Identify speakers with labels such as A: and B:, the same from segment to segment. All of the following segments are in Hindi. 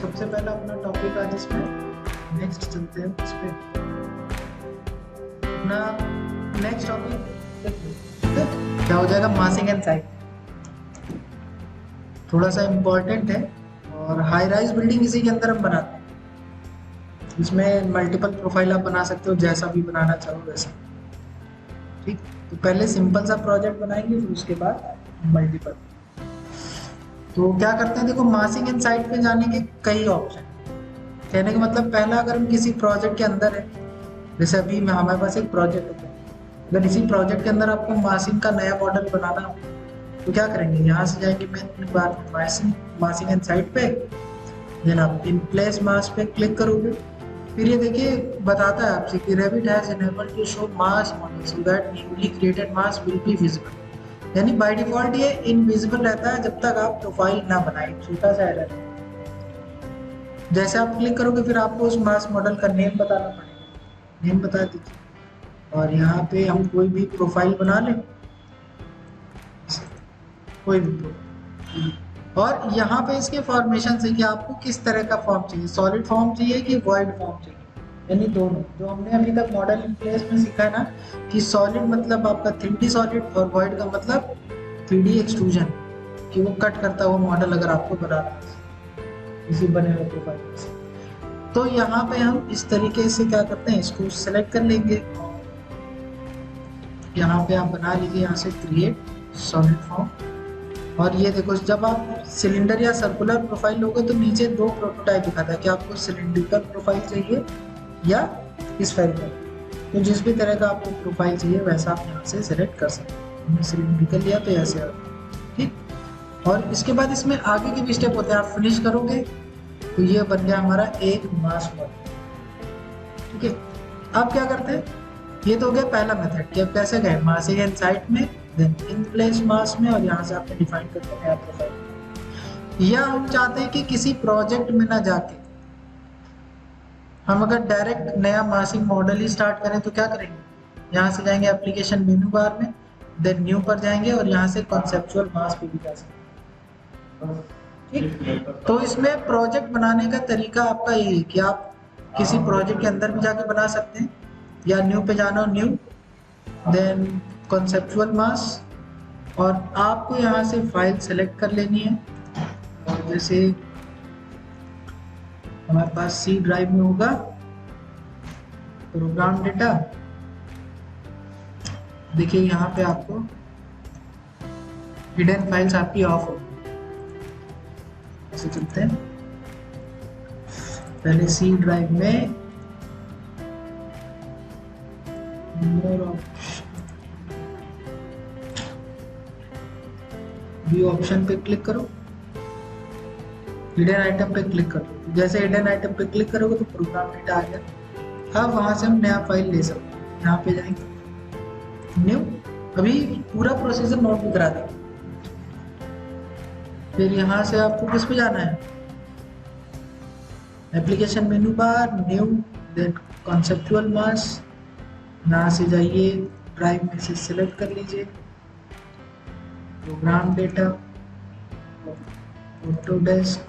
A: सबसे पहला अपना टॉपिक आज इसमें नेक्स्ट चलते हैं इस पे अपना नेक्स्ट टॉपिक क्या हो जाएगा, मासिंग एंड साइट। थोड़ा सा इम्पोर्टेंट है और हाई राइज बिल्डिंग इसी के अंदर हम बनाते हैं। इसमें मल्टीपल प्रोफाइल आप बना सकते हो, जैसा भी बनाना चाहो वैसा। ठीक, तो पहले सिंपल सा प्रोजेक्ट बनाएंगे, फिर उसके बाद मल्टीपल। तो क्या करते हैं, देखो मासिंग एंड साइट पे जाने के कई ऑप्शन। कहने का मतलब पहला, अगर हम किसी प्रोजेक्ट के अंदर है, जैसे अभी में हमारे पास एक प्रोजेक्ट है, अगर इसी प्रोजेक्ट के अंदर आपको मासिंग का नया मॉडल बनाना हो तो क्या करेंगे, यहाँ से जाएंगे मेन बार मासिंग एंड साइट पे, देन आप इन प्लेस मास पे क्लिक करोगे। फिर ये देखिए बताता है आपसे कि Revit has enabled to show mass model so that newly created mass will be visible। यानी बाय डिफॉल्ट ये इनविजिबल रहता है जब तक आप प्रोफाइल ना बनाए। छोटा सा एरर है। जैसे आप क्लिक करोगे फिर आपको उस मास मॉडल का नेम बताना पड़ेगा, नेम बता दीजिए। और यहाँ पे हम कोई भी प्रोफाइल बना लें, कोई भी प्रोफाइल। और यहाँ पे इसके फॉर्मेशन से कि आपको किस तरह का फॉर्म चाहिए, सॉलिड फॉर्म चाहिए कि वॉइड फॉर्म चाहिए, यानी दोनों। जो हमने अभी तक मॉडल इन प्लेस में सीखा है ना, कि सॉलिड मतलब आपका 3D सॉलिड और वॉइड का मतलब 3D एक्सट्रूजन, कि वो कट करता हुआ मॉडल अगर आपको बनाना है इसी बने हुए प्रोफाइल से। तो यहाँ पे हम इस तरीके से क्या करते हैं, इसको सेलेक्ट कर लेंगे। यहाँ पे आप बना लीजिए, यहाँ से क्रिएट सॉलिड फॉर्म। और ये देखो, जब आप सिलेंडर या सर्कुलर प्रोफाइल लोगे तो नीचे दो प्रोटोटाइप दिखाता है कि आपको सिलेंड्रिकल प्रोफाइल चाहिए या स्फेरिकल। तो जिस भी तरह का आपको प्रोफाइल चाहिए वैसा आप यहाँ से सेलेक्ट कर सकते हैं। हमने सिलेंड्रिकल लिया तो ऐसे आ, ठीक। और इसके बाद इसमें आगे के भी स्टेप होते हैं। आप फिनिश करोगे तो ये बन गया हमारा एक मास मॉडल। ठीक है, अब क्या करते हैं, ये तो हो गया पहला मेथड कि अब कैसे गए मासिंग एंड साइट में, देन इन प्लेस मास में, और यहाँ से आपने डिफाइन करते हैं नया प्रोफाइल। या हम चाहते हैं कि किसी प्रोजेक्ट में ना जाके हम अगर डायरेक्ट नया मासिंग मॉडल ही स्टार्ट करें तो क्या करेंगे, यहाँ से जाएंगे एप्लीकेशन मेनू बार में, देन न्यू पर जाएंगे और यहाँ से कॉन्सेप्चुअल मास पे भी जा सकते हैं। ठीक, तो इसमें प्रोजेक्ट बनाने का तरीका आपका यही है कि आप किसी प्रोजेक्ट के अंदर भी जाके बना सकते हैं, या न्यू पे जाना हो न्यू, देन कॉन्सेप्चुअल मास, और आपको यहाँ से फाइल सेलेक्ट कर लेनी है। और जैसे हमारे पास सी ड्राइव में होगा प्रोग्राम डेटा, देखिए यहाँ पे आपको हिडन फाइल्स आपकी ऑफ होगी। ऐसे चलते हैं, पहले सी ड्राइव में व्यू ऑप्शन पे क्लिक करो, हिडन आइटम पे क्लिक करो। जैसे हिडन आइटम पे क्लिक करोगे तो प्रोग्राम डेटा आ गया। अब वहां से हम नया फाइल ले सकते हैं। यहाँ पे जाएंगे न्यू, अभी पूरा प्रोसीजर नोट भी करा देंगे। फिर यहाँ से आपको किस पे जाना है, application menu bar, new, then conceptual mass. यहाँ से जाइए ड्राइव में से सिलेक्ट कर लीजिए प्रोग्राम डेटा, ऑटोडेस्क,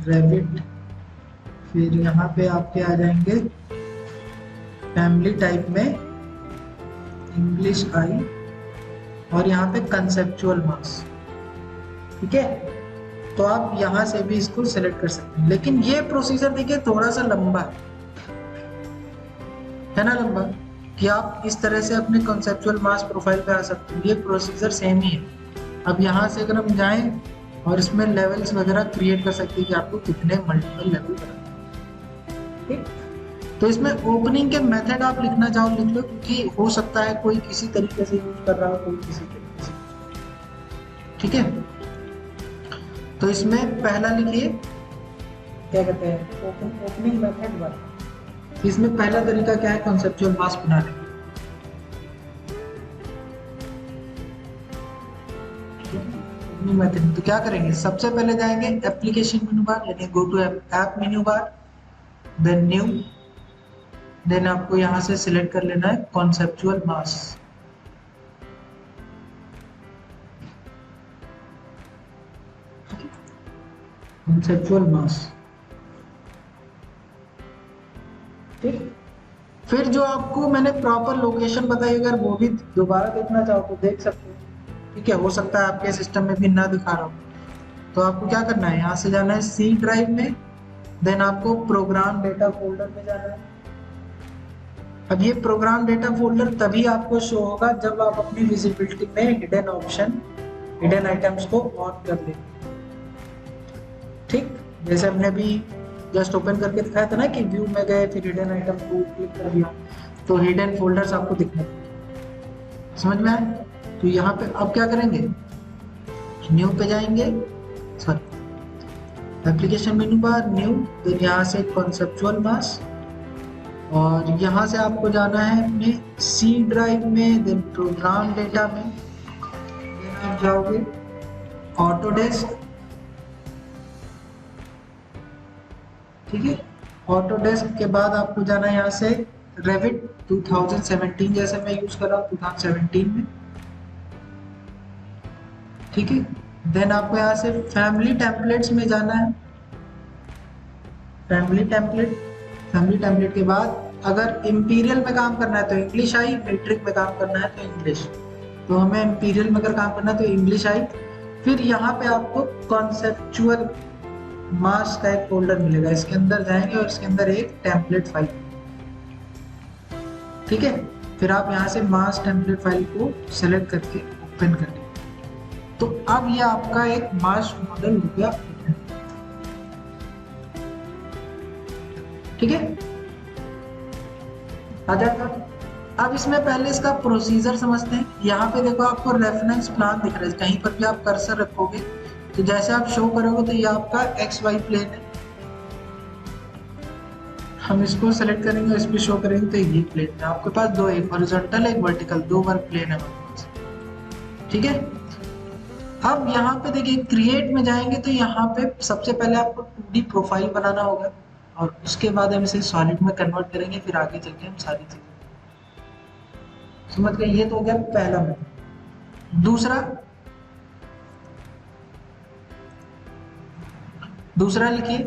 A: रेविट। फिर यहाँ पे आपके आ जाएंगे फैमिली टाइप में इंग्लिश आई, और यहाँ पे कंसेप्चुअल मास। ठीक है, तो आप यहाँ से भी इसको सेलेक्ट कर सकते हैं। लेकिन ये प्रोसीजर देखिए थोड़ा सा लंबा है ना, लंबा, कि आप इस तरह से अपने कॉन्सेप्चुअल मास प्रोफाइल पे आ सकते हैं। ये प्रोसीजर सेम ही है। अब यहाँ से अगर हम जाएं और इसमें लेवल्स वगैरह क्रिएट कर सकते हैं कि आपको कितने मल्टीपल लेवल बनाने। ठीक, तो इसमें ओपनिंग के मेथड आप लिखना चाहो लिख लो, क्योंकि हो सकता है कोई किसी तरीके से यूज कर रहा हो, कोई किसी तरीके से। ठीक है, तो इसमें पहला लिखिए, क्या कहते हैं, ओपनिंग मेथड 1। इसमें पहला तरीका क्या है, कॉन्सेप्चुअल मास बनाने का। मेथड तो क्या करेंगे, सबसे पहले जाएंगे एप्लीकेशन मेनू बार, यानी go to app menu bar, then new, then आपको यहाँ से सिलेक्ट कर लेना है कॉन्सेप्चुअल मास। कॉन्सेप्चुअल मास फिर जो आपको मैंने प्रॉपर लोकेशन बताई, अगर वो भी दोबारा देखना चाहो तो देख सकते हो। ठीक है, हो सकता है आपके सिस्टम में भी ना दिखा रहा हो। तो आपको क्या करना है, यहाँ से जाना है सी ड्राइव में, देन आपको प्रोग्राम डेटा फोल्डर में जाना है। अब ये प्रोग्राम डेटा फोल्डर तभी आपको शो होगा जब आप अपनी विजिबिलिटी में हिडन ऑप्शन, हिडन आइटम्स को ऑन कर लें। ठीक, जैसे हमने अभी जस्ट ओपन करके दिखाया था ना कि व्यू में गए, फिर हिडन आइटम को क्लिक कर दिया, तो हिडन फोल्डर्स आपको दिखने, समझ में आया? तो यहाँ पे अब क्या करेंगे, न्यू पे जाएंगे, sorry application menu bar, new, फिर यहाँ से कॉन्सेप्चुअल मास, और यहाँ से आपको जाना है अपने सी ड्राइव में, देन प्रोग्राम डेटा में, देन आप जाओगे ऑटोडेस्क। ठीक है, ऑटोडेस्क के बाद आपको जाना है यहाँ से रेविट 2017, जैसे मैं यूज कर रहा हूँ 2017 में। ठीक है, देन आपको यहाँ से फैमिली टेम्पलेट्स में जाना है, फैमिली टेम्पलेट के बाद अगर इंपीरियल में काम करना है तो इंग्लिश आई, मैट्रिक में काम करना है तो इंग्लिश। तो हमें इंपीरियल में अगर काम करना है तो इंग्लिश आई। फिर यहाँ पे आपको कॉन्सेप्चुअल मास का एक फोल्डर मिलेगा, इसके अंदर जाएंगे और इसके अंदर एक टेम्पलेट फाइल। ठीक है, फिर आप यहाँ से मास टेम्पलेट फाइल को सेलेक्ट करके ओपन करेंगे, तो अब ये आपका एक मास मॉडल हो गया। ठीक है, आ जाएगा। अब इसमें पहले इसका प्रोसीजर समझते हैं। यहाँ पे देखो आपको रेफरेंस प्लान दिख रहा है, कहीं पर भी आप कर्सर रखोगे तो जैसे आप शो करोगे तो ये आपका एक्स वाई प्लेन है। हम इसको सेलेक्ट करेंगे, इस पे शो करेंगे तो ये प्लेन है। आपके पास दो, एक हॉरिजॉन्टल एक वर्टिकल, दो वर्क प्लेन है हमारे पास। ठीक है, अब यहाँ पे देखिए क्रिएट में जाएंगे तो यहाँ पे सबसे पहले आपको 2D प्रोफाइल बनाना होगा और उसके बाद हम इसे सॉलिड में कन्वर्ट करेंगे, फिर आगे चल के हम सारी चीजें समझ गए। ये तो हो गया पहला मेथड। दूसरा लिखिए,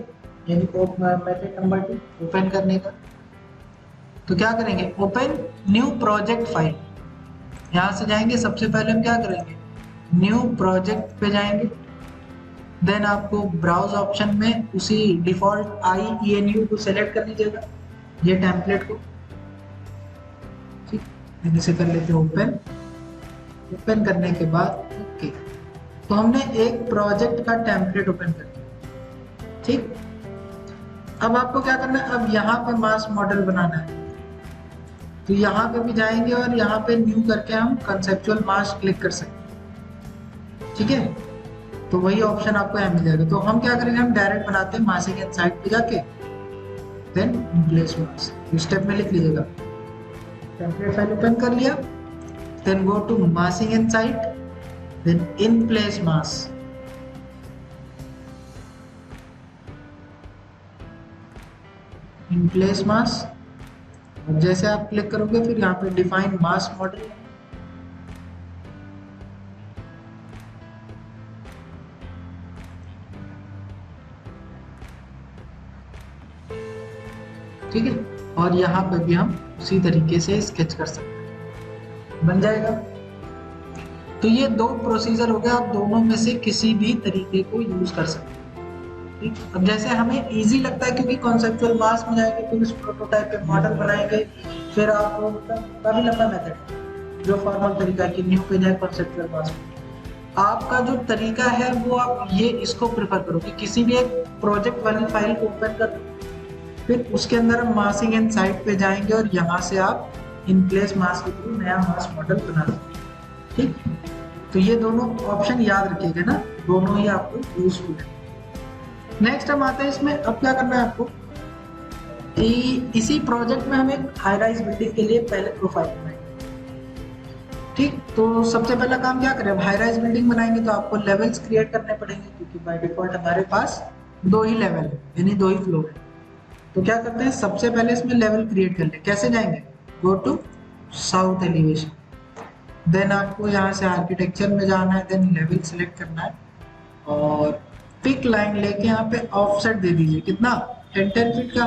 A: यानी मेथड नंबर 2 ओपन करने का। तो क्या करेंगे, ओपन न्यू प्रोजेक्ट फाइल। यहाँ से जाएंगे, सबसे पहले हम क्या करेंगे, न्यू प्रोजेक्ट पे जाएंगे, देन आपको ब्राउज ऑप्शन में उसी डिफॉल्ट IENU को सेलेक्ट कर लीजिएगा, ये टेम्पलेट को। ठीक, इसे कर लेते हैं ओपन करने के बाद ओके, तो हमने एक प्रोजेक्ट का टेम्पलेट ओपन कर दिया। ठीक, अब आपको क्या करना है, अब यहाँ पे मास मॉडल बनाना है, तो यहाँ पे भी जाएंगे और यहाँ पे न्यू करके हम कंसेप्चुअल मास क्लिक कर सकते हैं। ठीक है, तो वही ऑप्शन आपको यहाँ मिल जाएगा। तो हम क्या करेंगे, हम डायरेक्ट बनाते हैं मासिंग इनसाइट पे जाके, देन प्लेस मास, स्टेप में लिख लीजिएगा। टेम्पलेट फाइल ओपन कर लिया, then go to massing insight, then in place mass. In place mass, और जैसे आप क्लिक करोगे फिर यहाँ पे डिफाइन मास मॉडल। ठीक है, और यहाँ पे भी हम उसी तरीके से स्केच कर सकते हैं, बन जाएगा। तो ये दो प्रोसीजर हो गया, आप दोनों में से किसी भी तरीके को यूज कर सकते हैं। ठीक, अब जैसे हमें इजी लगता है क्योंकि कॉन्सेप्चुअल मास में जाएंगे, फिर उस प्रोटोटाइप पे मॉडल बनाएंगे, फिर आप काफी लंबा मेथड, जो फॉर्मल तरीका है कि न्यू पे जाए कॉन्सेप्चुअल मास में। आपका जो तरीका है वो आप ये इसको प्रेफर करो कि किसी भी एक प्रोजेक्ट वाली फाइल को ओपन कर, फिर उसके अंदर हम मासिंग इनसाइट पे जाएंगे और यहाँ से आप इन प्लेस मास के थ्रू नया मास मॉडल बना सकते। ठीक, तो ये दोनों ऑप्शन याद रखिएगा ना, दोनों ही आपको यूजफुल है। नेक्स्ट हम आते हैं इसमें, अब क्या करना है आपको, इसी प्रोजेक्ट में हम एक हाई राइज बिल्डिंग के लिए पहले प्रोफाइल बनाएंगे। ठीक, तो सबसे पहला काम क्या करें, हाई राइज बिल्डिंग बनाएंगे तो आपको लेवल्स क्रिएट करने पड़ेंगे, क्योंकि बाय डिफॉल्ट हमारे पास 2 ही लेवल है, यानी 2 ही फ्लोर है। तो क्या करते हैं, सबसे पहले इसमें लेवल क्रिएट कर ले। कैसे जाएंगे, go to south elevation, then आपको यहाँ से आर्किटेक्चर में जाना है, देन लेवल सिलेक्ट करना है और पिक लाइन लेके यहाँ पे ऑफसेट दे दीजिए, कितना 10 फीट का।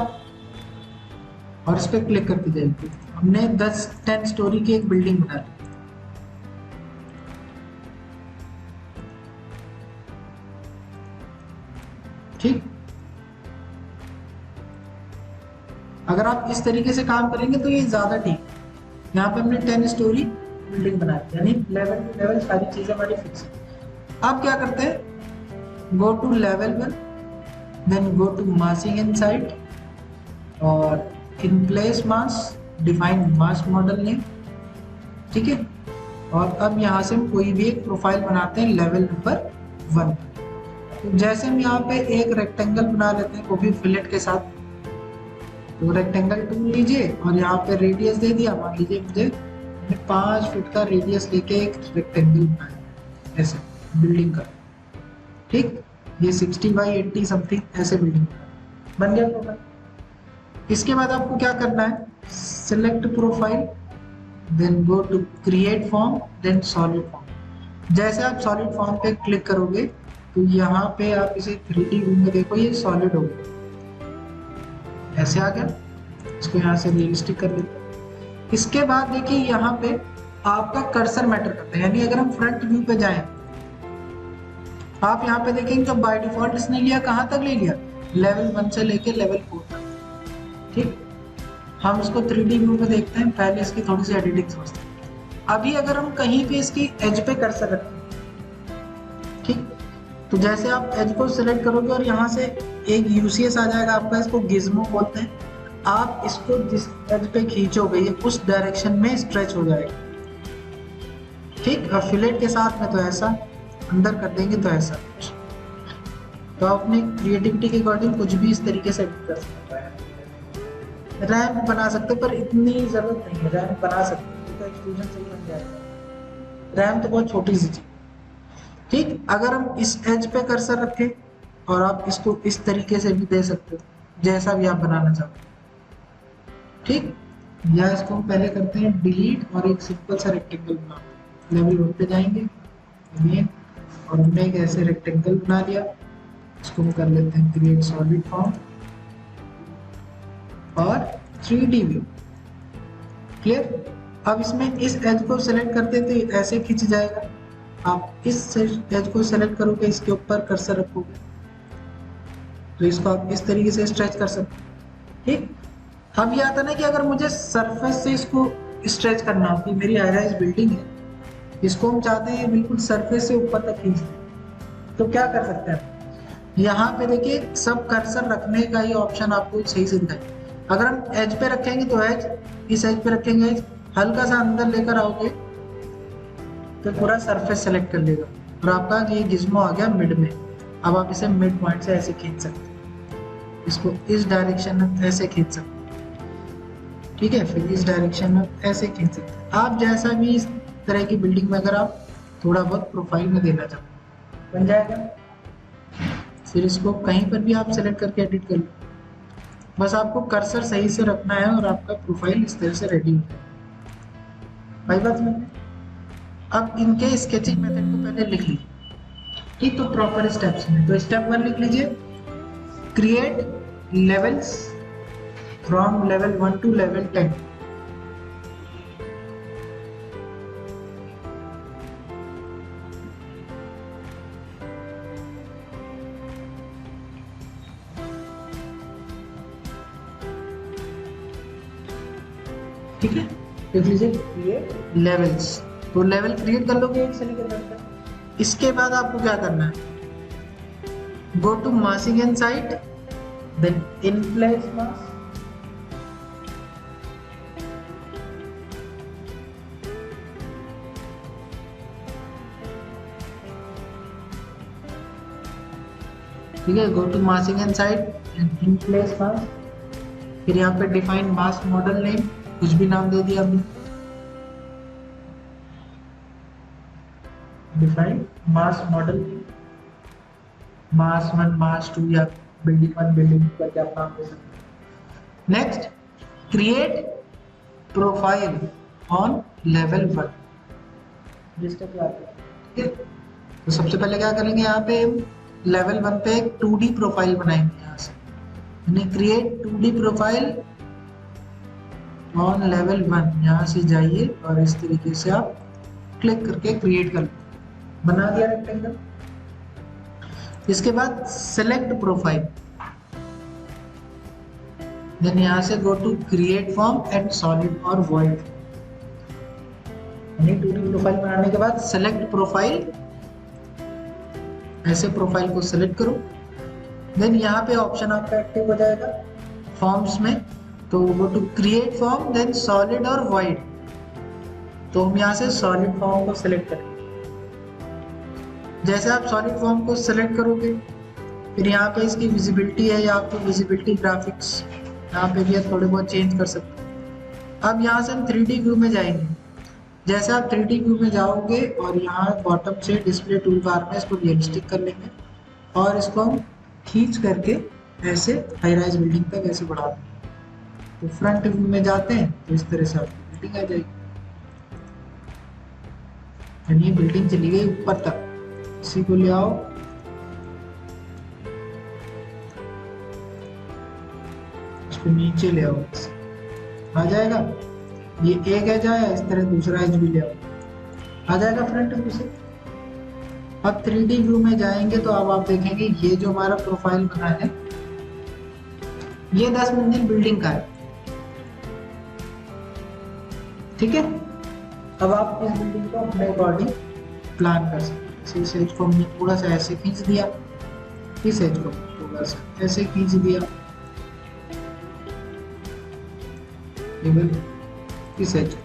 A: और इस पर क्लिक करके देखिए हमने 10 स्टोरी की एक बिल्डिंग बना ली। ठीक, अगर आप इस तरीके से काम करेंगे तो ये ज्यादा ठीक। यहाँ पे हमने 10 स्टोरी बिल्डिंग बना दी, यानी लेवल टू लेवल सारी चीजें हमारी फिक्स है। अब क्या करते हैं, go to level 1, then go to massing inside और in place mass define mass model name. ठीक है, और अब यहाँ से हम कोई भी एक प्रोफाइल बनाते हैं लेवल नंबर 1। तो जैसे हम यहाँ पे एक रेक्टेंगल बना लेते हैं वो भी फिलेट के साथ, तो रेक्टेंगल टूल लीजिए और यहाँ पे रेडियस दे दिया। मान लीजिए मुझे 5 फीट का रेडियस लेके एक रेक्टेंगल बनाया ऐसे बिल्डिंग का। ठीक, ये 60 बाई 80 समथिंग ऐसे बिल्डिंग बन गया प्रोफाइल। इसके बाद आपको क्या करना है, select profile, then go to create form, then solid form. जैसे आप सॉलिड फॉर्म पे क्लिक करोगे तो यहाँ पे आप इसे 3D व्यू में देखो, ये सॉलिड हो गया, ऐसे आ गया। इसको यहाँ से रियलिस्टिक कर देते हैं। इसके बाद देखिए यहाँ पे आपका कर्सर मैटर करता है, यानी अगर हम फ्रंट व्यू पे जाएं, आप यहाँ पे देखेंगे तो बाय डिफॉल्ट इसने लिया कहाँ तक ले लिया, लेवल 1 से लेके लेवल 4 तक। ठीक, हम इसको 3D व्यू में देखते हैं, पहले इसकी थोड़ी सी एडिटिंग समझते हैं। अभी अगर हम कहीं पे इसकी एज पे कर्सर रखते हैं, ठीक, तो जैसे आप एज को सिलेक्ट करोगे और यहाँ से एक यूसीएस आ जाएगा आपका, इसको गिज्मो बोलते हैं। आप इसको जिस एज पे खींचोगे ये उस डायरेक्शन में स्ट्रेच हो जाएगा। ठीक, और फिलेट के साथ में तो ऐसा, अंदर कर देंगे तो ऐसा। तो आप अपनी क्रिएटिविटी के अकॉर्डिंग कुछ भी इस तरीके से एडिट कर सकते हैं। रैंप बना सकते पर इतनी जरूरत नहीं है, रैंप बना सकते तो एक्सट्रूजन सही बन जाएगा। रैंप तो बहुत छोटी सी चीज। ठीक, अगर हम इस एज पे कर्सर रखें और आप इसको इस तरीके से भी दे सकते हो, जैसा भी आप बनाना चाहते हो। ठीक, या इसको हम पहले करते हैं डिलीट और एक सिंपल सा रेक्टेंगल बनाते हैं। लेवल 1 पे जाएंगे और हमने एक ऐसे रेक्टेंगल बना लिया, इसको हम कर लेते हैं क्रिएट सॉलिड फॉर्म और 3D व्यू। क्लियर, अब इसमें इस एज को सेलेक्ट करते तो ऐसे खींच जाएगा। आप इस एज को सेलेक्ट करोगे, इसके ऊपर कर्सर रखोगे तो इसको आप इस तरीके से स्ट्रेच कर सकते हैं। ठीक, अब ये आता ना कि अगर मुझे सरफेस से इसको स्ट्रेच करना हो, कि मेरी हाई राइज बिल्डिंग है, इसको हम चाहते हैं बिल्कुल सरफेस से ऊपर तक खींच दें, तो क्या कर सकते हैं, यहाँ पे देखिए सब कर्सर रखने का ही ऑप्शन आपको सही से दिखाई। अगर हम एज पे रखेंगे तो एज, इस एज पे रखेंगे एज, हल्का सा अंदर लेकर आओगे तो पूरा सरफेस सेलेक्ट कर लेगा और आपका ये गिज्मो आ गया मिड में। अब आप इसे मिड पॉइंट से ऐसे खींच सकते हैं, इसको इस डायरेक्शन में ऐसे खींच सकते हैं। ठीक है, फिर इस डायरेक्शन में ऐसे खींच सकते हैं। आप जैसा भी इस तरह की बिल्डिंग में अगर आप थोड़ा बहुत प्रोफाइल में देना चाहते बन जाएगा। फिर इसको कहीं पर भी आप सेलेक्ट करके एडिट कर लो, बस आपको कर्सर सही से रखना है और आपका प्रोफाइल इस तरह से रेडी हो जाएगा। भाई बात समझ में? अब इनके स्केचिंग मेथड को पहले लिख लीजिए। ठीक, तो प्रॉपर स्टेप्स में तो स्टेप 1 लिख लीजिए, create levels from level 1 to level 10। ठीक है, लिख लीजिए क्रिएट लेवल्स। तो लेवल क्रिएट कर लोगे एक से लेकर 10 तक। इसके बाद आपको क्या करना है, go to massing inside, then in place mass, ठीक है, go to massing inside and in place mass. फिर यहाँ पे डिफाइन मास मॉडल नेम, कुछ भी नाम दे दिया हमने, डिफाइन मास मॉडल, मास 1 मास 2 या बिल्डिंग 1 बिल्डिंग 2 करके आप नाम दे सकते हैं। Next, create profile on level 1। ठीक है, तो सबसे पहले क्या करेंगे, यहाँ पे लेवल 1 पे एक 2D प्रोफाइल बनाएंगे। यहाँ से create 2D profile on level 1 यहाँ से जाइए और इस तरीके से आप क्लिक करके क्रिएट कर लो, बना दिया रेक्टेंगल। इसके बाद सेलेक्ट प्रोफाइल, देन यहाँ से go to create form and solid और वॉइड। यानी 2D प्रोफाइल बनाने के बाद सेलेक्ट प्रोफाइल, ऐसे प्रोफाइल को सेलेक्ट करो। देन यहाँ पे ऑप्शन आपका एक्टिव हो जाएगा फॉर्म्स में, तो go to create form then solid और वॉइड। तो हम यहाँ से सॉलिड फॉर्म को सिलेक्ट करेंगे। जैसे आप सॉलिड फॉर्म को सिलेक्ट करोगे, फिर यहाँ पे इसकी विजिबिलिटी है या आपको विजिबिलिटी ग्राफिक्स यहाँ पे भी थोड़े बहुत चेंज कर सकते हैं। अब यहाँ से हम 3D व्यू में जाएंगे। जैसे आप 3D व्यू में जाओगे और यहाँ बॉटम से डिस्प्ले टूल बार में इसको रियलिस्टिक कर लेंगे और इसको हम खींच करके ऐसे हाई राइज बिल्डिंग तक ऐसे बढ़ा देंगे। तो फ्रंट व्यू में जाते हैं तो इस तरह से आपकी बिल्डिंग आ जाएगी, यानी ये बिल्डिंग चली गई ऊपर तक। इसी को ले आओ, इसको नीचे ले आओ, आ जाएगा। ये एक एज आया, इस तरह दूसरा एज भी ले आओ, आ जाएगा फ्रंट व्यू से। अब 3D व्यू में जाएंगे तो अब आप देखेंगे ये जो हमारा प्रोफाइल बना है ये 10 मंजिल बिल्डिंग का है, ठीक है। अब आप इस बिल्डिंग को अपने अकॉर्डिंग प्लान कर सकते हैं। इस एज को हमने थोड़ा सा ऐसे खींच दिया, इस एज को थोड़ा सा ऐसे खींच दिया, इस एज,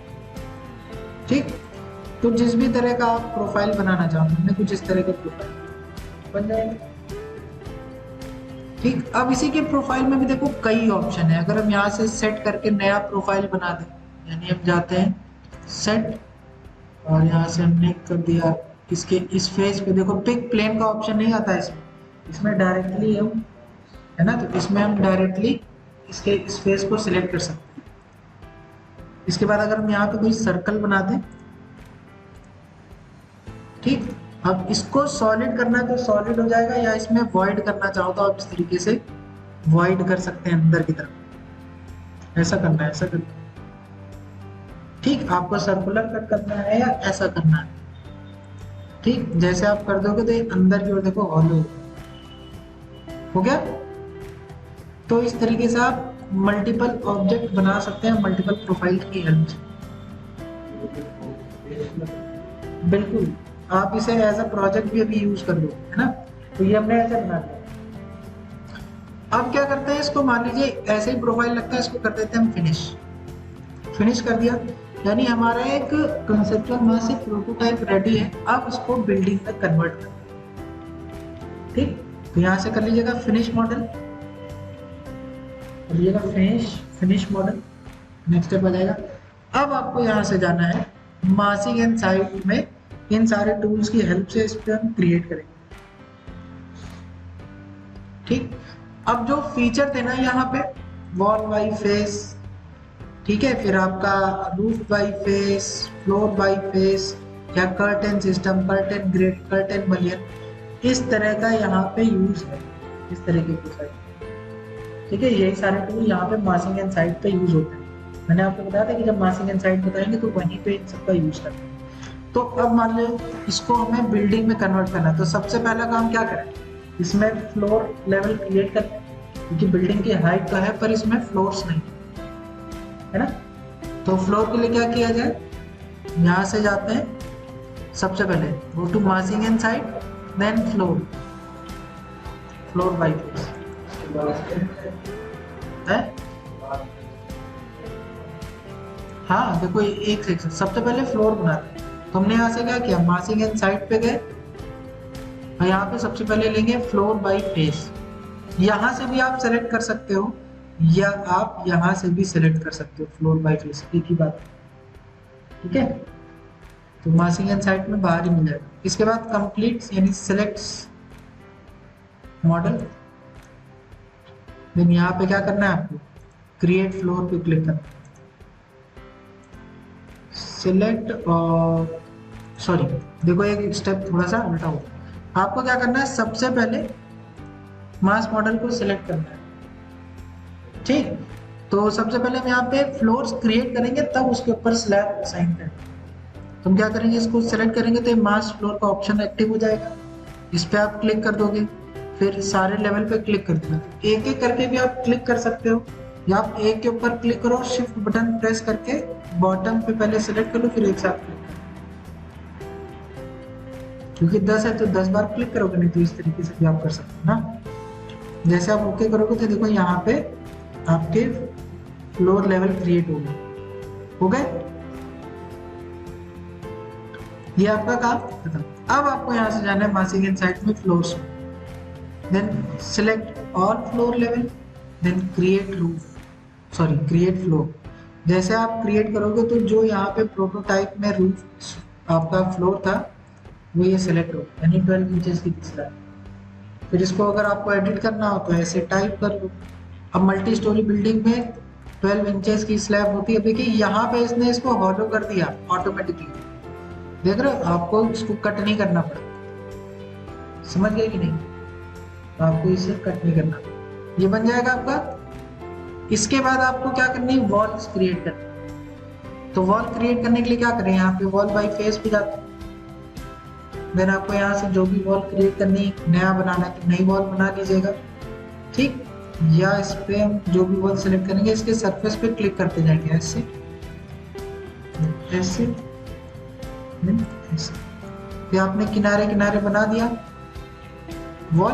A: ठीक। तो जिस भी तरह का आप प्रोफाइल बनाना चाहो, हमने कुछ इस तरह का प्रोफाइल बन जाएगा, ठीक। अब इसी के प्रोफाइल में भी देखो कई ऑप्शन है। अगर हम यहाँ से सेट करके नया प्रोफाइल बना दें, यानी हम जाते हैं सेट और यहाँ से हमने कर दिया इसके इस फेस पे, देखो पिक प्लेन का ऑप्शन नहीं आता है इसमें डायरेक्टली हम, है ना, तो इसमें हम डायरेक्टली इसके इस फेस को सिलेक्ट कर सकते हैं। इसके बाद अगर हम यहाँ पे कोई सर्कल बना दें, ठीक। अब इसको सॉलिड करना है तो सॉलिड हो जाएगा, या इसमें वॉइड करना चाहो तो आप इस तरीके से वॉइड कर सकते हैं अंदर की तरफ। ऐसा करना है, ऐसा करना है, ठीक। आपको सर्कुलर कट करना है या ऐसा करना है, ठीक। जैसे आप कर दोगे तो ये अंदर की ओर देखो हॉलो हो गया। तो इस तरीके से आप मल्टीपल ऑब्जेक्ट बना सकते हैं मल्टीपल प्रोफाइल की हेल्प से। बिल्कुल, आप इसे एज अ प्रोजेक्ट भी अभी यूज कर लो, है ना। तो ये हमने ऐसे बना दिया। अब क्या करते हैं, इसको मान लीजिए ऐसे ही प्रोफाइल लगता है, इसको कर देते हैं हम फिनिश कर दिया। यानी हमारा एक कंसेप्चुअल मासिक प्रोटोटाइप रेडी है। अब इसको बिल्डिंग में कन्वर्ट कर, ठीक। तो यहाँ से कर लीजिएगा फिनिश मॉडल, कर लीजिएगा फिनिश मॉडल। नेक्स्ट स्टेप आ जाएगा। अब आपको यहाँ से जाना है मासिक एंड साइड में, इन सारे टूल्स की हेल्प से इस पे हम क्रिएट करेंगे, ठीक। अब जो फीचर थे ना यहाँ पे, वॉल बाई फेस, ठीक है, फिर आपका roof by face, floor by face, या curtain system, curtain grid, curtain mullion, इस तरह का यहाँ पे यूज है, इस तरीके के साइड, ठीक है। यही सारे टूल यहाँ पे मासिंग एंड साइड पे यूज होते हैं। मैंने आपको बताया था कि जब मासिंग एंड साइड बताएंगे तो वहीं पे इन सबका यूज करते हैं। तो अब मान लो इसको हमें बिल्डिंग में कन्वर्ट करना है, तो सबसे पहला काम क्या करें, इसमें फ्लोर लेवल क्रिएट करते हैं, क्योंकि बिल्डिंग की हाइट तो है पर इसमें फ्लोर्स नहीं है ना। तो फ्लोर के लिए क्या किया जाए, यहाँ से जाते हैं सबसे पहले go to massing and side, then floor by face है। हाँ देखो एक सेक्शन, सबसे पहले फ्लोर बनाते हैं। तो हमने यहाँ से क्या किया, मासिंग एंड साइड पे गए और यहाँ पे सबसे पहले लेंगे फ्लोर बाई फेस। यहाँ से भी आप सेलेक्ट कर सकते हो या आप यहाँ से भी सेलेक्ट कर सकते हो, फ्लोर बाई फेस एक ही बात, ठीक है। तो मासिंग एंड साइड में बाहर ही मिल जाएगा। इसके बाद कंप्लीट यानी सेलेक्ट मॉडल, देन यहाँ पे क्या करना है आपको, क्रिएट फ्लोर पे क्लिक करना है, सिलेक्ट और सॉरी देखो एक स्टेप थोड़ा सा उल्टा हो। आपको क्या करना है, सबसे पहले मास मॉडल को सिलेक्ट करना है, ठीक। तो सबसे पहले हम यहाँ पे फ्लोर्स क्रिएट करेंगे, तब उसके ऊपर स्लैब असाइन करेंगे। तुम क्या करेंगे, इसको सेलेक्ट करेंगे तो मास फ्लोर का ऑप्शन एक्टिव हो जाएगा, इस पे आप क्लिक कर दोगे, फिर सारे लेवल पे क्लिक कर देना। एक एक करके भी आप क्लिक कर सकते हो, या आप एक के ऊपर क्लिक करो, शिफ्ट बटन प्रेस करके बॉटम पे पहले सेलेक्ट करो, फिर एक साथ क्लिक करो। क्योंकि 10 है तो 10 बार क्लिक करोगे, नहीं तो इस तरीके से भी आप कर सकते हो ना। जैसे आप ओके करोगे तो देखो यहाँ पे आपके फ्लोर लेवल क्रिएट हो गए। ये आपका काम खत्म। अब आपको यहाँ से जाना है मासिक इनसाइट में फ्लोर्स में, then select all floor level, then create floor. जैसे आप क्रिएट करोगे तो जो यहाँ पे प्रोटोटाइप में रूफ आपका फ्लोर था वो ये सिलेक्ट हो, यानी 12 इंचेस की स्लैब। फिर इसको अगर आपको एडिट करना हो तो ऐसे टाइप कर लो। अब मल्टी स्टोरी बिल्डिंग में 12 इंचेस की स्लैब होती है। देखिए यहाँ पे इसने इसको हॉलो कर दिया ऑटोमेटिकली, देख रहे हो, आपको इसको कट नहीं करना पड़ा। समझ गए कि नहीं, आपको इसे कट नहीं करना, ये बन जाएगा आपका। इसके बाद आपको क्या करनी है, वॉल्स क्रिएट करनी। तो वॉल क्रिएट करने के लिए क्या करें, यहाँ पे वॉल बाई फेस पे जाते हैं, देन आपको यहाँ से जो भी वॉल क्रिएट करनी, नया बनाना है तो नई वॉल बना लीजिएगा, ठीक। या इस पे हम जो भी वॉल सेलेक्ट करेंगे इसके सरफेस पे क्लिक करते जाएंगे, ऐसे ऐसे ऐसे। फिर आपने किनारे किनारे बना दिया वॉल,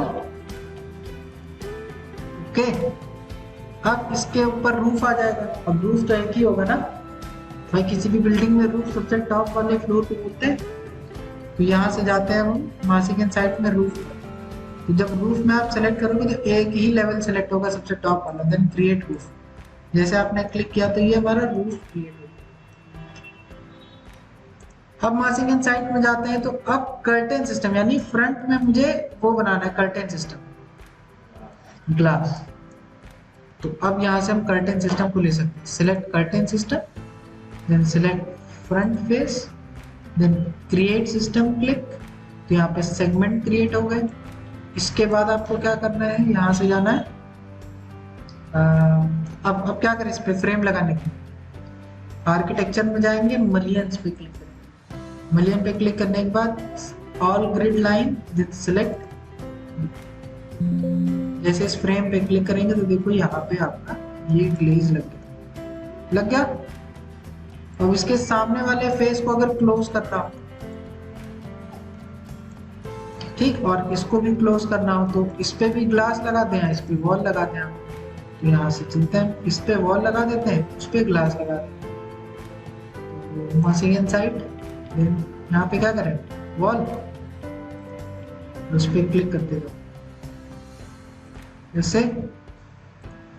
A: ओके। अब इसके ऊपर रूफ आ जाएगा। अब रूफ तो एक ही होगा ना भाई, किसी भी बिल्डिंग में रूफ सबसे टॉप वाले फ्लोर पे होते हैं। तो यहाँ से जाते हैं हम मासिक इनसाइट में रूफ। तो जब रूफ में आप सेलेक्ट करोगे तो एक ही लेवल सेलेक्ट होगा, सबसे टॉप वाला, देन क्रिएट रूफ। जैसे आपने क्लिक किया तो ये हमारा रूफ क्रिएट हो गया। अब मासिक इनसाइट में जाते हैं तो अब कर्टेन सिस्टम, यानी फ्रंट में मुझे वो बनाना है कर्टेन सिस्टम, ग्लास। तो अब यहाँ से हम कर्टेन सिस्टम को ले सकते हैं। Select curtain system, then select front face, then create system click. तो यहाँ पे सेगमेंट क्रिएट हो गए। इसके बाद आपको क्या करना है, यहाँ से जाना है, अब क्या करें, इस पे फ्रेम लगाने के आर्किटेक्चर में जाएंगे, मलियंस पे क्लिक करेंगे। मलियन पे क्लिक करने के बाद ऑल ग्रिड लाइन, सिलेक्ट। जैसे इस फ्रेम पे क्लिक करेंगे तो देखो यहाँ पे आपका ये ग्लेज लग गया। अब इसके सामने वाले फेस को अगर क्लोज करना हो, ठीक, और इसको भी क्लोज करना हो तो इस पे भी ग्लास लगाते हैं, इस पे वॉल लगाते हैं। तो यहाँ से चलते हैं, इस पे वॉल लगा देते हैं, उस पे ग्लास लगा देते हैं। तो मासिक इनसाइट, देन यहाँ पे क्या करें, वॉल, उस पे क्लिक करते रहो, ऐसे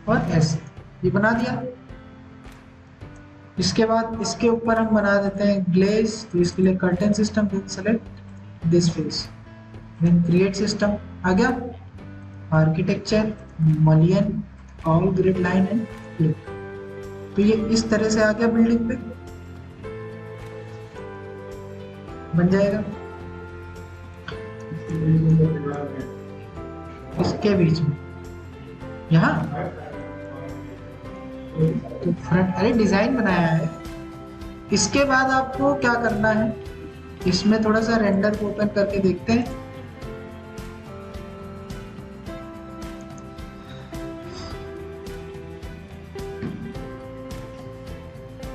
A: और ऐसे, ये बना दिया। इसके बाद इसके ऊपर हम बना देते हैं ग्लेज। तो इसके लिए curtain system, then select this face, then create system आ गया, architecture, mullion, all grid line and click. तो ये इस तरह से आ गया, बिल्डिंग पे बन जाएगा। इसके बीच में यहाँ तो फ्रंट, अरे डिजाइन बनाया है। इसके बाद आपको क्या करना है, इसमें थोड़ा सा रेंडर को ओपन करके देखते हैं।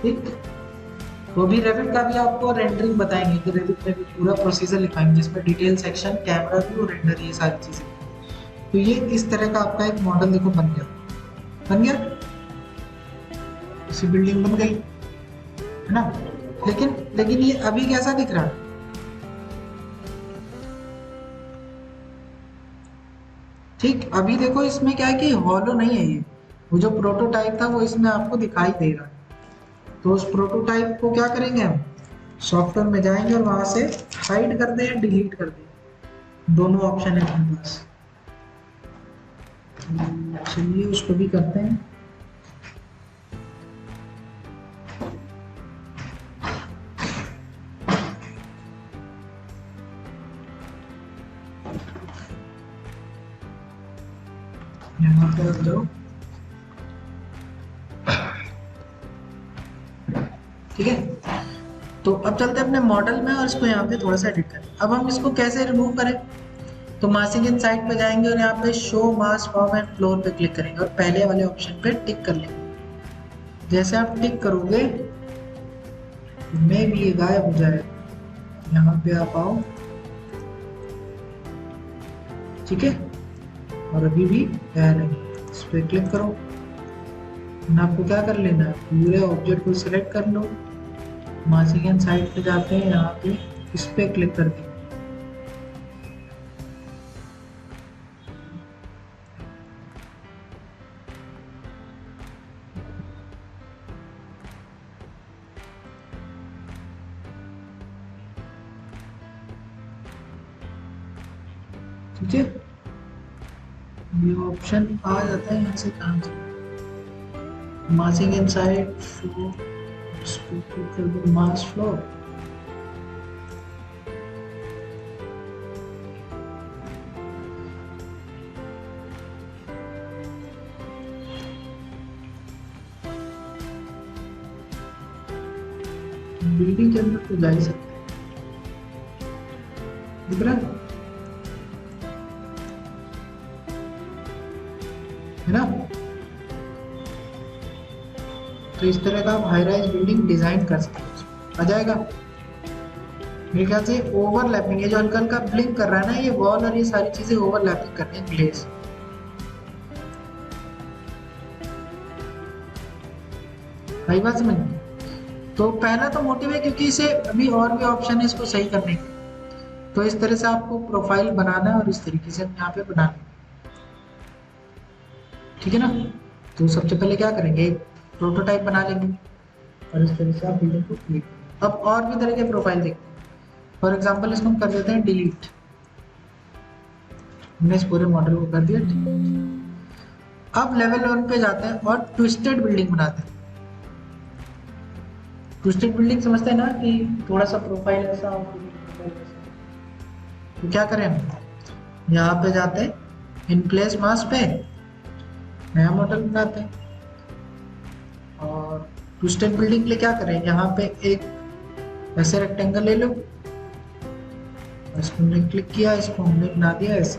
A: ठीक, तो भी रेविट का भी आपको रेंडरिंग बताएंगे कि रेविट में भी पूरा प्रोसीजर लिखाएंगे, जिसमें detail section, camera view, render, ये सारी चीजें। तो ये इस तरह का आपका एक मॉडल देखो बन गया, इसी बिल्डिंग बन गई है ना। लेकिन ये अभी कैसा दिख रहा है, ठीक। अभी देखो इसमें क्या है कि हॉलो नहीं है, ये वो जो प्रोटोटाइप था वो इसमें आपको दिखाई दे रहा है। तो उस प्रोटोटाइप को क्या करेंगे, हम सॉफ्टवेयर में जाएंगे और वहां से हाइड कर दें या डिलीट कर दें, दोनों ऑप्शन है अपने पास। चलिए उसको भी करते हैं। यहाँ पर जाओ, ठीक है। तो अब चलते हैं अपने मॉडल में और इसको यहाँ पे थोड़ा सा एडिट करें। अब हम इसको कैसे रिमूव करें, तो मासिंग इन साइड पे जाएंगे और यहाँ पे show mass form and floor पे क्लिक करेंगे और पहले वाले ऑप्शन पे टिक कर लेंगे। जैसे आप टिक करोगे में भी ये गायब हो जाएगा। यहाँ पे आप आओ, ठीक है, और अभी भी है नहीं। इस पे क्लिक करो। आपको क्या कर लेना है, पूरे ऑब्जेक्ट को सिलेक्ट कर लो, मासिंग एंड साइड पे जाते हैं, यहाँ पे इस पे क्लिक कर देंगे। ठीक है, ये ऑप्शन आ जाता है यहाँ से, कहाँ से मासिंग inside flow, mass flow. Building के अंदर तो जा ही सकते हैं, दिख रहा है ना। तो इस तरह का आप हाई राइज बिल्डिंग डिजाइन कर सकते हो। आ जाएगा मेरे ख्याल से। ओवरलैपिंग, ये जो हल्का हल्का ब्लिंक कर रहा है ना, ये वॉल और ये सारी चीजें ओवरलैपिंग कर रही है ग्लेज। सही बात समझ। तो पहला तो मोटिव है क्योंकि इसे अभी और भी ऑप्शन है इसको सही करने के। तो इस तरह से आपको प्रोफाइल बनाना है और इस तरीके से यहाँ पे बनाना है, ठीक है ना। तो सबसे पहले क्या करेंगे, एक प्रोटोटाइप बना लेंगे और इस तरह से आप बिल्डिंग को क्लिक करेंगे। अब और भी तरह के प्रोफाइल देखते हैं। फॉर एग्जांपल इसको हम कर देते हैं डिलीट। हमने इस पूरे मॉडल को कर दिया। अब लेवल 1 पे जाते हैं और ट्विस्टेड बिल्डिंग बनाते हैं। ट्विस्टेड बिल्डिंग समझते हैं ना, कि थोड़ा सा प्रोफाइल ऐसा और तो क्या करें हम, यहाँ पे जाते हैं, इन प्लेस मास पे नया मॉडल बनाते हैं। और ट्विस्टेड बिल्डिंग के लिए क्या करें, यहाँ पे एक ऐसे रेक्टेंगल ले लो, इसको हमने क्लिक किया, इसको हमने बना दिया ऐसे।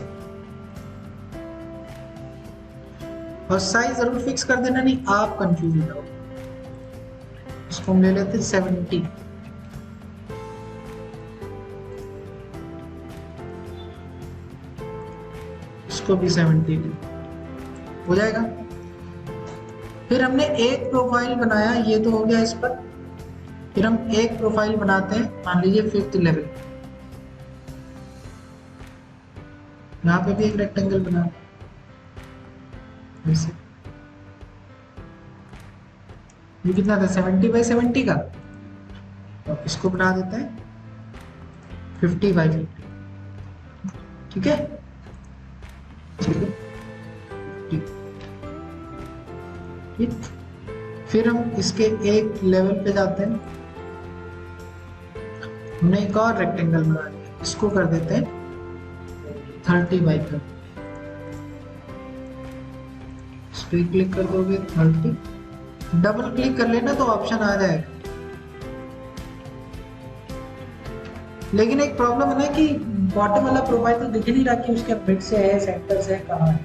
A: और साइज जरूर फिक्स कर देना, नहीं आप कंफ्यूज हो जाओ। इसको हम ले लेते हैं 70। इसको भी 70 हो जाएगा। फिर हमने एक प्रोफाइल बनाया, ये तो हो गया इस पर। फिर हम एक प्रोफाइल बनाते हैं, मान लीजिए 5th लेवल। यहाँ पे भी एक रेक्टेंगल बना ऐसे। ये कितना था, 70 बाई 70 का। तो इसको बना देते हैं 50 बाई 50। ठीक है, ठीक है, ठीक। फिर हम इसके एक लेवल पे जाते हैं, हमने एक और रेक्टेंगल बना लिया, इसको कर देते हैं 30 बाई 30। इस पे क्लिक कर दोगे 30, डबल क्लिक कर लेना तो ऑप्शन आ जाएगा। लेकिन एक प्रॉब्लम है ना कि बॉटम वाला प्रोफाइल तो दिख नहीं रहा कि उसके मिड से है, सेंटर से है, कहाँ है।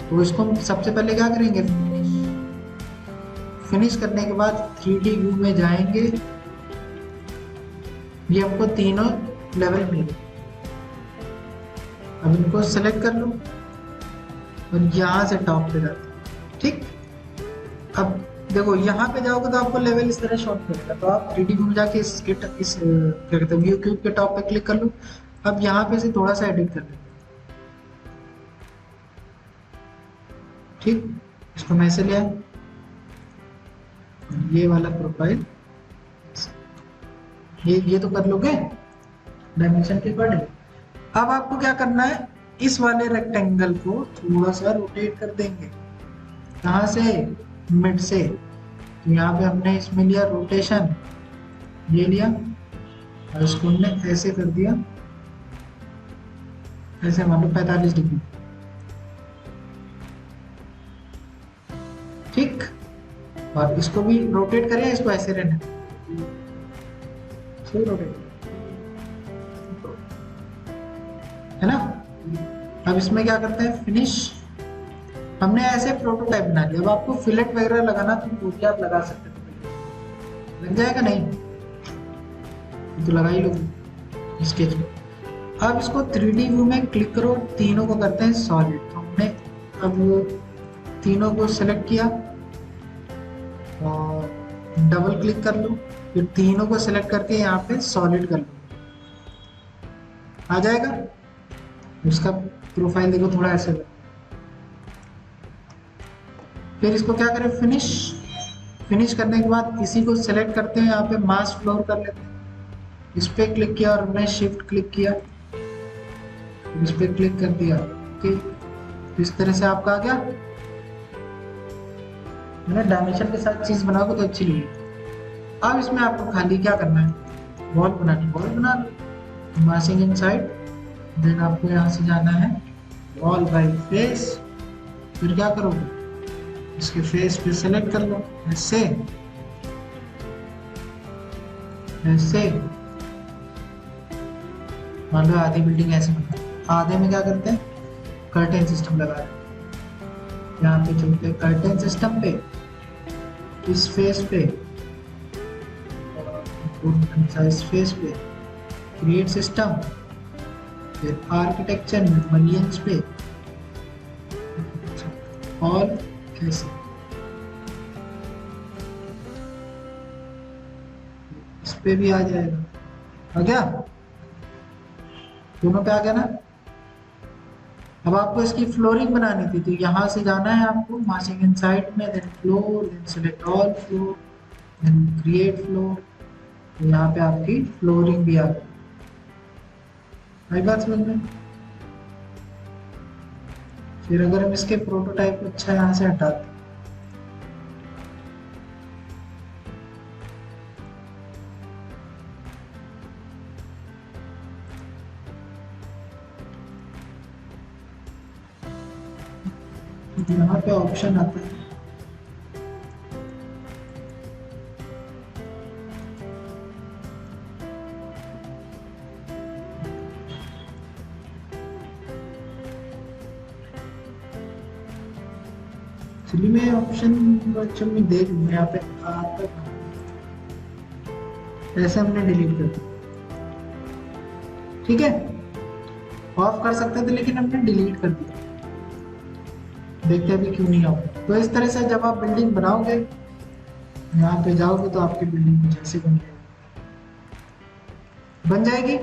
A: तो इसको हम सबसे पहले क्या करेंगे, फिनिश करने के बाद 3D व्यू में जाएंगे। ये हमको तीनों लेवल मिले। अब इनको सेलेक्ट कर लो और यहाँ से टॉप पे जाते। ठीक, अब देखो यहाँ पे जाओगे तो आपको लेवल इस तरह शॉर्ट करेगा। तो आप 3D व्यू में जाके इस क्या कहते हैं, व्यू क्यूब के टॉप पे क्लिक कर लो। अब यहाँ पे से थोड़ा सा एडिट कर लो। ठीक, इसको मैं ऐसे लिया, ये वाला प्रोफाइल ये तो कर लोगे डायमेंशन के अकॉर्डिंग। अब आपको क्या करना है, इस वाले रेक्टेंगल को थोड़ा सा रोटेट कर देंगे। कहाँ से, मिड से। तो यहाँ पे हमने इसमें लिया रोटेशन, ये लिया और इसको हमने ऐसे कर दिया, ऐसे मान लो 45 डिग्री। ठीक, और इसको भी रोटेट करें, इसको ऐसे रहने। सही रोटेट है ना। अब इसमें क्या करते हैं, फिनिश। हमने ऐसे प्रोटोटाइप बना लिया। अब आपको फिलेट वगैरह लगाना तो वो भी आप लगा सकते हो। लग जाएगा नहीं तो लगा ही लोगे स्केच में। अब इसको 3D व्यू में क्लिक करो, तीनों को करते हैं सॉलिड। तो हमने अब तीनों को सेलेक्ट किया और डबल क्लिक कर लो, फिर तीनों को सेलेक्ट करके यहाँ पे सॉलिड कर लो, आ जाएगा। उसका प्रोफाइल देखो थोड़ा ऐसे लगा। फिर इसको क्या करें, फिनिश। फिनिश करने के बाद इसी को सेलेक्ट करते हैं, यहाँ पे मास फ्लोर कर लेते हैं। इस पे क्लिक किया और हमने शिफ्ट क्लिक किया, इस पे क्लिक कर दिया। ओके, इस तरह से आपका आ गया। मैंने डायमेंशन के साथ चीज बनाओगे तो अच्छी लगेगी। अब इसमें आपको खाली क्या करना है, वॉल बनानी। वॉल बना लो, मासिंग इनसाइड, देन आपको यहाँ से जाना है वॉल बाय फेस। फिर क्या करोगे, इसके फेस पे सेलेक्ट कर लो, ऐसे ऐसे। मान लो आधी बिल्डिंग ऐसे बना, आधे में क्या करते हैं, कर्टेन सिस्टम लगा देते हैं। यहाँ पे चलते हैं कर्टेन सिस्टम पे, इस फेस पे, इस फेस पे क्रिएट सिस्टम, फिर आर्किटेक्चर मिलियंस पे और ऐसे इस पे भी आ जाएगा। आ गया, दोनों पे आ गया ना। अब आपको इसकी फ्लोरिंग बनानी थी, तो यहाँ से जाना है आपको मासिंग इनसाइड में, then floor, then select all floor, then create floor. तो यहाँ पे आपकी फ्लोरिंग भी आ गई। आई बात समझ में। फिर अगर हम इसके प्रोटोटाइप को अच्छा यहाँ से हटाते, यहाँ पे ऑप्शन आता है में ऑप्शन, बच्चों में देख लूँ यहाँ पे आता है। ऐसे हमने डिलीट कर दिया, ठीक है। ऑफ कर सकते थे लेकिन हमने डिलीट कर दिया। देखते अभी क्यों नहीं आओगे। तो इस तरह से जब आप बिल्डिंग बनाओगे, यहाँ पे जाओगे तो आपकी बिल्डिंग कुछ ऐसे बन जाएगी।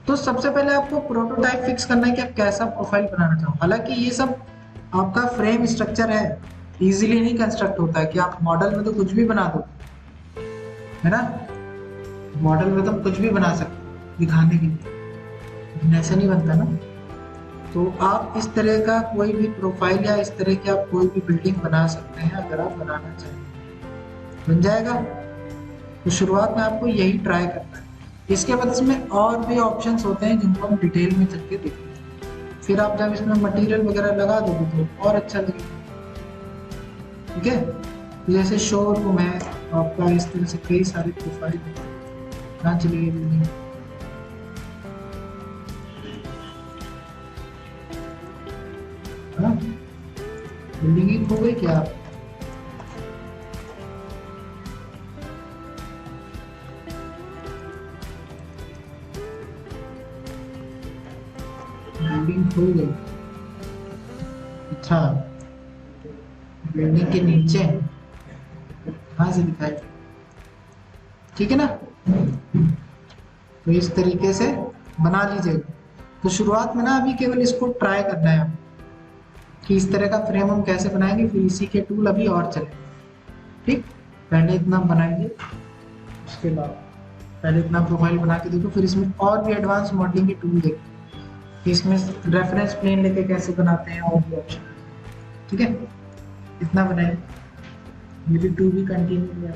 A: तो सबसे पहले आपको प्रोटोटाइप फिक्स करना है कि आप कैसा प्रोफाइल बनाना चाहो। हालांकि ये सब आपका फ्रेम स्ट्रक्चर है, इजीली नहीं कंस्ट्रक्ट होता है कि आप मॉडल में तो कुछ भी बना दो, है ना। मॉडल में तो कुछ भी बना सकते दिखाने के लिए, लेकिन ऐसा नहीं बनता ना। तो आप इस तरह का कोई भी प्रोफाइल या इस तरह की आप कोई भी बिल्डिंग बना सकते हैं अगर आप बनाना चाहें, बन जाएगा। तो शुरुआत में आपको यही ट्राई करना है। इसके बाद इसमें और भी ऑप्शंस होते हैं जिनको हम डिटेल में चल के देखेंगे। फिर आप जब इसमें मटेरियल वगैरह लगा दोगे तो और अच्छा लगेगा, ठीक है। जैसे शोरूम है आपका, इस तरह से कई सारे प्रोफाइल कहाँ चलेगी बिल्डिंग। बिल्डिंग ही खो गई क्या आप? बिल्डिंग खो गई, अच्छा। बिल्डिंग के नीचे कहाँ से दिखाई, ठीक है ना। तो इस तरीके से बना लीजिएगा। तो शुरुआत में ना अभी केवल इसको ट्राई करना है कि इस तरह का फ्रेम हम कैसे बनाएंगे, फिर इसी के टूल अभी और चलेंगे, ठीक। पहले इतना बनाएंगे, उसके बाद पहले इतना प्रोफाइल बना के देखो, फिर इसमें और भी एडवांस मॉडलिंग के टूल देखो कि इसमें रेफरेंस प्लेन लेके कैसे बनाते हैं, और भी ऑप्शन, ठीक है। इतना बनाएंगे, ये भी टू भी कंटिन्यू।